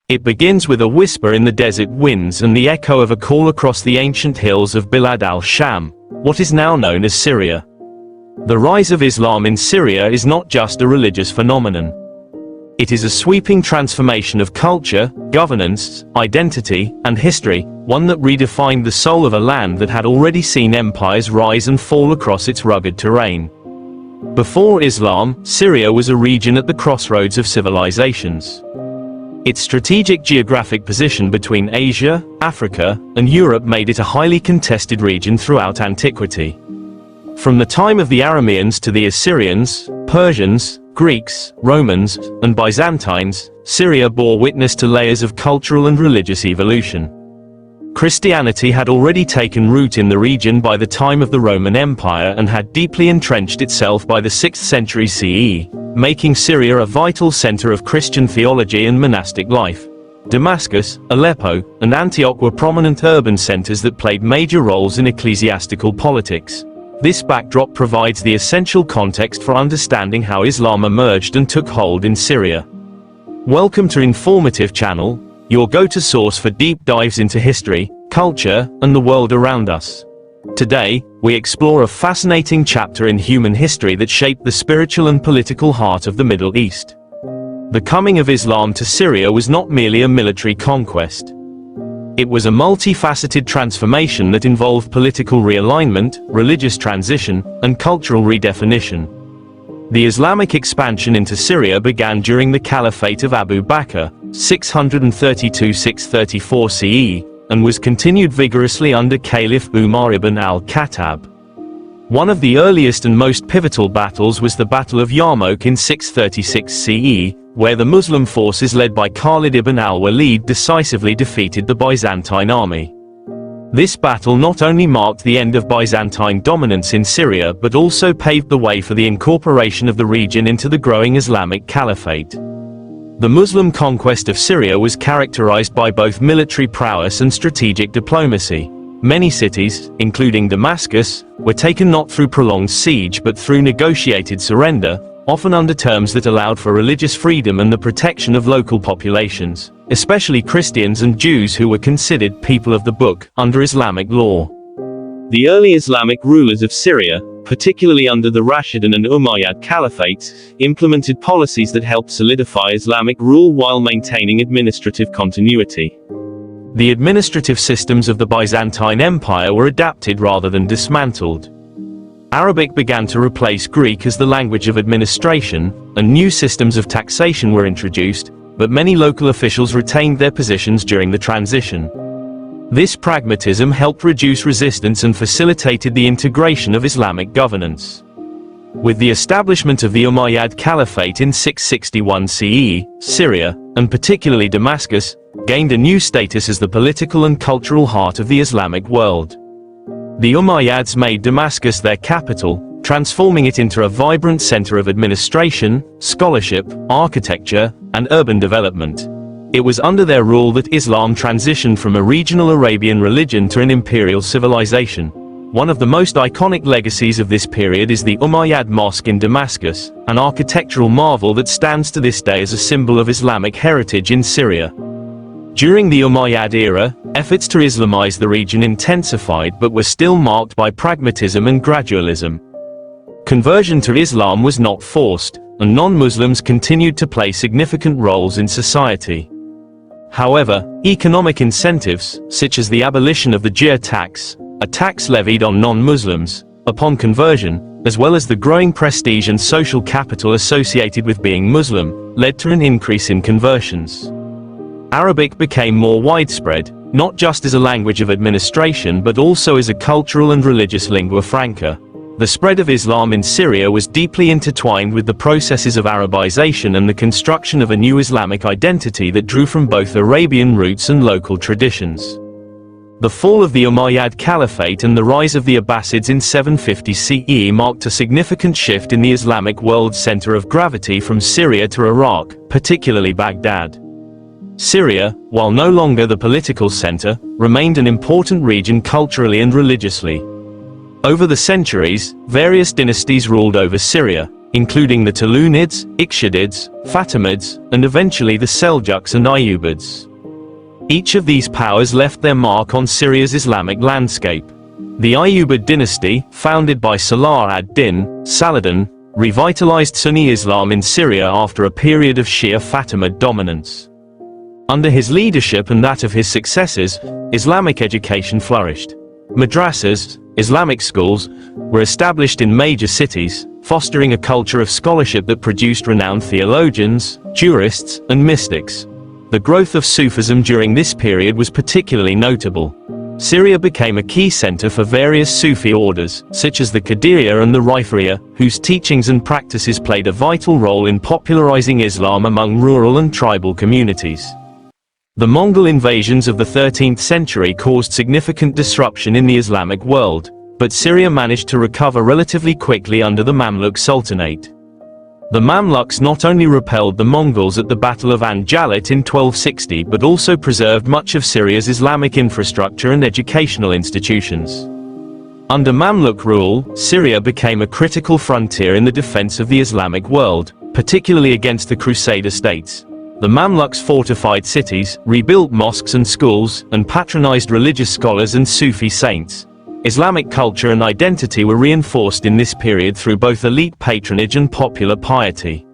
It begins with a whisper in the desert winds and the echo of a call across the ancient hills of Bilad al-Sham, what is now known as Syria. The rise of Islam in Syria is not just a religious phenomenon. It is a sweeping transformation of culture, governance, identity, and history, one that redefined the soul of a land that had already seen empires rise and fall across its rugged terrain. Before Islam, Syria was a region at the crossroads of civilizations. Its strategic geographic position between Asia, Africa, and Europe made it a highly contested region throughout antiquity. From the time of the Arameans to the Assyrians, Persians, Greeks, Romans, and Byzantines, Syria bore witness to layers of cultural and religious evolution. Christianity had already taken root in the region by the time of the Roman Empire and had deeply entrenched itself by the 6th century CE, making Syria a vital center of Christian theology and monastic life. Damascus, Aleppo, and Antioch were prominent urban centers that played major roles in ecclesiastical politics. This backdrop provides the essential context for understanding how Islam emerged and took hold in Syria. Welcome to Informative Channel, your go-to source for deep dives into history, culture, and the world around us. Today, we explore a fascinating chapter in human history that shaped the spiritual and political heart of the Middle East. The coming of Islam to Syria was not merely a military conquest. It was a multifaceted transformation that involved political realignment, religious transition, and cultural redefinition. The Islamic expansion into Syria began during the Caliphate of Abu Bakr, 632–634 CE, and was continued vigorously under Caliph Umar ibn al-Khattab. One of the earliest and most pivotal battles was the Battle of Yarmouk in 636 CE, where the Muslim forces led by Khalid ibn al-Walid decisively defeated the Byzantine army. This battle not only marked the end of Byzantine dominance in Syria but also paved the way for the incorporation of the region into the growing Islamic Caliphate. The Muslim conquest of Syria was characterized by both military prowess and strategic diplomacy. Many cities, including Damascus, were taken not through prolonged siege but through negotiated surrender, often under terms that allowed for religious freedom and the protection of local populations, especially Christians and Jews who were considered people of the book under Islamic law. The early Islamic rulers of Syria, particularly under the Rashidun and Umayyad caliphates, implemented policies that helped solidify Islamic rule while maintaining administrative continuity. The administrative systems of the Byzantine Empire were adapted rather than dismantled. Arabic began to replace Greek as the language of administration, and new systems of taxation were introduced, but many local officials retained their positions during the transition. This pragmatism helped reduce resistance and facilitated the integration of Islamic governance. With the establishment of the Umayyad Caliphate in 661 CE, Syria, and particularly Damascus, gained a new status as the political and cultural heart of the Islamic world. The Umayyads made Damascus their capital, transforming it into a vibrant center of administration, scholarship, architecture, and urban development. It was under their rule that Islam transitioned from a regional Arabian religion to an imperial civilization. One of the most iconic legacies of this period is the Umayyad Mosque in Damascus, an architectural marvel that stands to this day as a symbol of Islamic heritage in Syria. During the Umayyad era, efforts to Islamize the region intensified but were still marked by pragmatism and gradualism. Conversion to Islam was not forced, and non-Muslims continued to play significant roles in society. However, economic incentives, such as the abolition of the jizya tax, a tax levied on non-Muslims, upon conversion, as well as the growing prestige and social capital associated with being Muslim, led to an increase in conversions. Arabic became more widespread, not just as a language of administration but also as a cultural and religious lingua franca. The spread of Islam in Syria was deeply intertwined with the processes of Arabization and the construction of a new Islamic identity that drew from both Arabian roots and local traditions. The fall of the Umayyad Caliphate and the rise of the Abbasids in 750 CE marked a significant shift in the Islamic world's center of gravity from Syria to Iraq, particularly Baghdad. Syria, while no longer the political center, remained an important region culturally and religiously. Over the centuries, various dynasties ruled over Syria, including the Tulunids, Ikhshidids, Fatimids, and eventually the Seljuks and Ayyubids. Each of these powers left their mark on Syria's Islamic landscape. The Ayyubid dynasty, founded by Salah ad-Din, Saladin, revitalized Sunni Islam in Syria after a period of Shia Fatimid dominance. Under his leadership and that of his successors, Islamic education flourished. Madrasas, Islamic schools, were established in major cities, fostering a culture of scholarship that produced renowned theologians, jurists, and mystics. The growth of Sufism during this period was particularly notable. Syria became a key center for various Sufi orders, such as the Qadiriyya and the Rifa'iyya, whose teachings and practices played a vital role in popularizing Islam among rural and tribal communities. The Mongol invasions of the 13th century caused significant disruption in the Islamic world, but Syria managed to recover relatively quickly under the Mamluk Sultanate. The Mamluks not only repelled the Mongols at the Battle of An-Jalut in 1260 but also preserved much of Syria's Islamic infrastructure and educational institutions. Under Mamluk rule, Syria became a critical frontier in the defense of the Islamic world, particularly against the Crusader states. The Mamluks fortified cities, rebuilt mosques and schools, and patronized religious scholars and Sufi saints. Islamic culture and identity were reinforced in this period through both elite patronage and popular piety.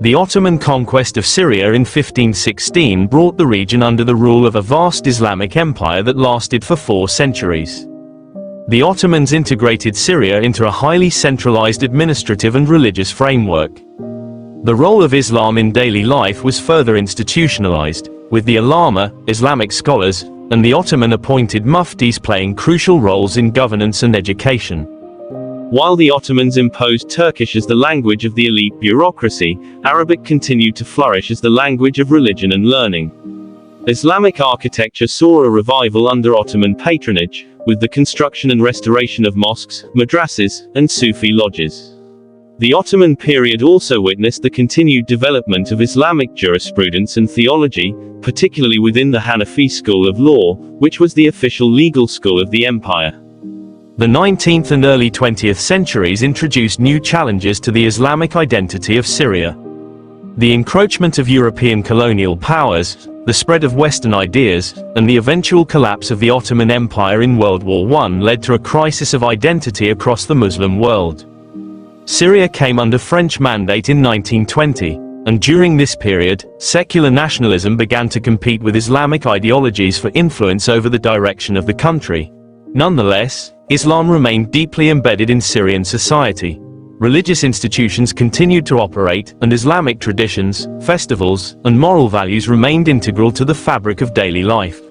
The Ottoman conquest of Syria in 1516 brought the region under the rule of a vast Islamic empire that lasted for 4 centuries. The Ottomans integrated Syria into a highly centralized administrative and religious framework. The role of Islam in daily life was further institutionalized, with the ulama, Islamic scholars, and the Ottoman-appointed muftis playing crucial roles in governance and education. While the Ottomans imposed Turkish as the language of the elite bureaucracy, Arabic continued to flourish as the language of religion and learning. Islamic architecture saw a revival under Ottoman patronage, with the construction and restoration of mosques, madrasas, and Sufi lodges. The Ottoman period also witnessed the continued development of Islamic jurisprudence and theology, particularly within the Hanafi school of law, which was the official legal school of the empire. The 19th and early 20th centuries introduced new challenges to the Islamic identity of Syria. The encroachment of European colonial powers, the spread of Western ideas, and the eventual collapse of the Ottoman Empire in World War I led to a crisis of identity across the Muslim world. Syria came under French mandate in 1920, and during this period, secular nationalism began to compete with Islamic ideologies for influence over the direction of the country. Nonetheless, Islam remained deeply embedded in Syrian society. Religious institutions continued to operate, and Islamic traditions, festivals, and moral values remained integral to the fabric of daily life.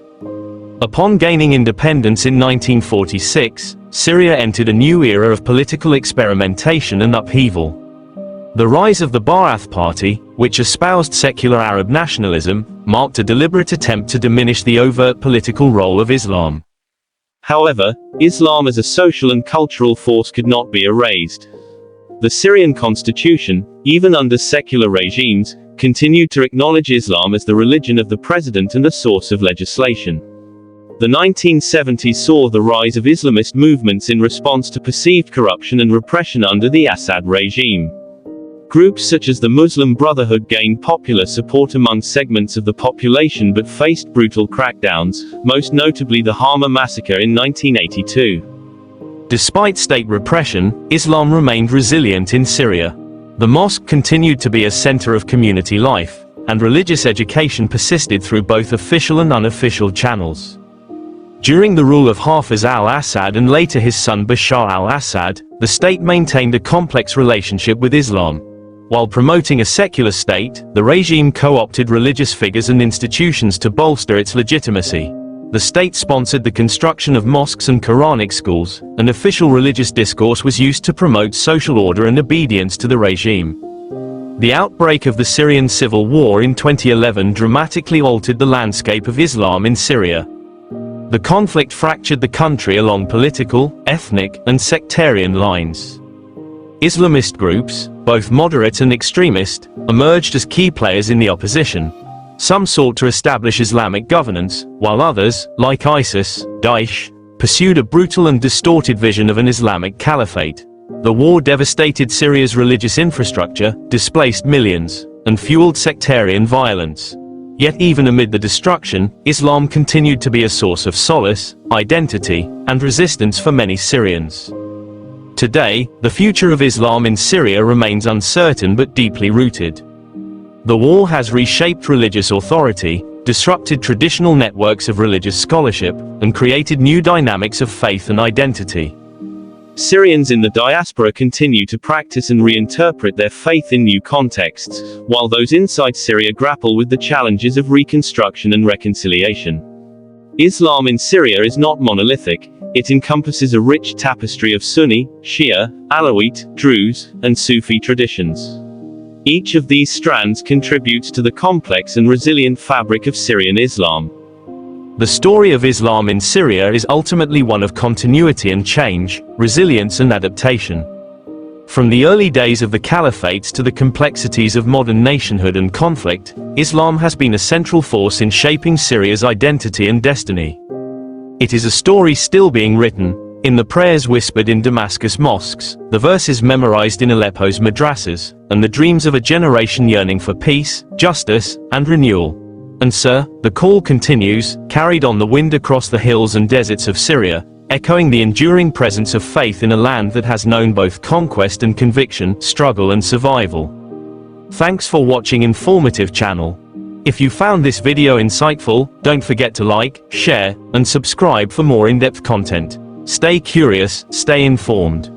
Upon gaining independence in 1946, Syria entered a new era of political experimentation and upheaval. The rise of the Ba'ath Party, which espoused secular Arab nationalism, marked a deliberate attempt to diminish the overt political role of Islam. However, Islam as a social and cultural force could not be erased. The Syrian constitution, even under secular regimes, continued to acknowledge Islam as the religion of the president and a source of legislation. The 1970s saw the rise of Islamist movements in response to perceived corruption and repression under the Assad regime. Groups such as the Muslim Brotherhood gained popular support among segments of the population but faced brutal crackdowns, most notably the Hama massacre in 1982. Despite state repression, Islam remained resilient in Syria. The mosque continued to be a center of community life, and religious education persisted through both official and unofficial channels. During the rule of Hafiz al-Assad and later his son Bashar al-Assad, the state maintained a complex relationship with Islam. While promoting a secular state, the regime co-opted religious figures and institutions to bolster its legitimacy. The state sponsored the construction of mosques and Quranic schools, and official religious discourse was used to promote social order and obedience to the regime. The outbreak of the Syrian civil war in 2011 dramatically altered the landscape of Islam in Syria. The conflict fractured the country along political, ethnic, and sectarian lines. Islamist groups, both moderate and extremist, emerged as key players in the opposition. Some sought to establish Islamic governance, while others, like ISIS, Daesh, pursued a brutal and distorted vision of an Islamic caliphate. The war devastated Syria's religious infrastructure, displaced millions, and fueled sectarian violence. Yet even amid the destruction, Islam continued to be a source of solace, identity, and resistance for many Syrians. Today, the future of Islam in Syria remains uncertain but deeply rooted. The war has reshaped religious authority, disrupted traditional networks of religious scholarship, and created new dynamics of faith and identity. Syrians in the diaspora continue to practice and reinterpret their faith in new contexts, while those inside Syria grapple with the challenges of reconstruction and reconciliation. Islam in Syria is not monolithic. It encompasses a rich tapestry of Sunni, Shia, Alawite, Druze, and Sufi traditions. Each of these strands contributes to the complex and resilient fabric of Syrian Islam. The story of Islam in Syria is ultimately one of continuity and change, resilience and adaptation. From the early days of the caliphates to the complexities of modern nationhood and conflict, Islam has been a central force in shaping Syria's identity and destiny. It is a story still being written, in the prayers whispered in Damascus mosques, the verses memorized in Aleppo's madrasas, and the dreams of a generation yearning for peace, justice, and renewal. And sir, the call continues, carried on the wind across the hills and deserts of Syria, echoing the enduring presence of faith in a land that has known both conquest and conviction, struggle and survival. Thanks for watching Informative Channel. If you found this video insightful, don't forget to like, share, and subscribe for more in-depth content. Stay curious, stay informed.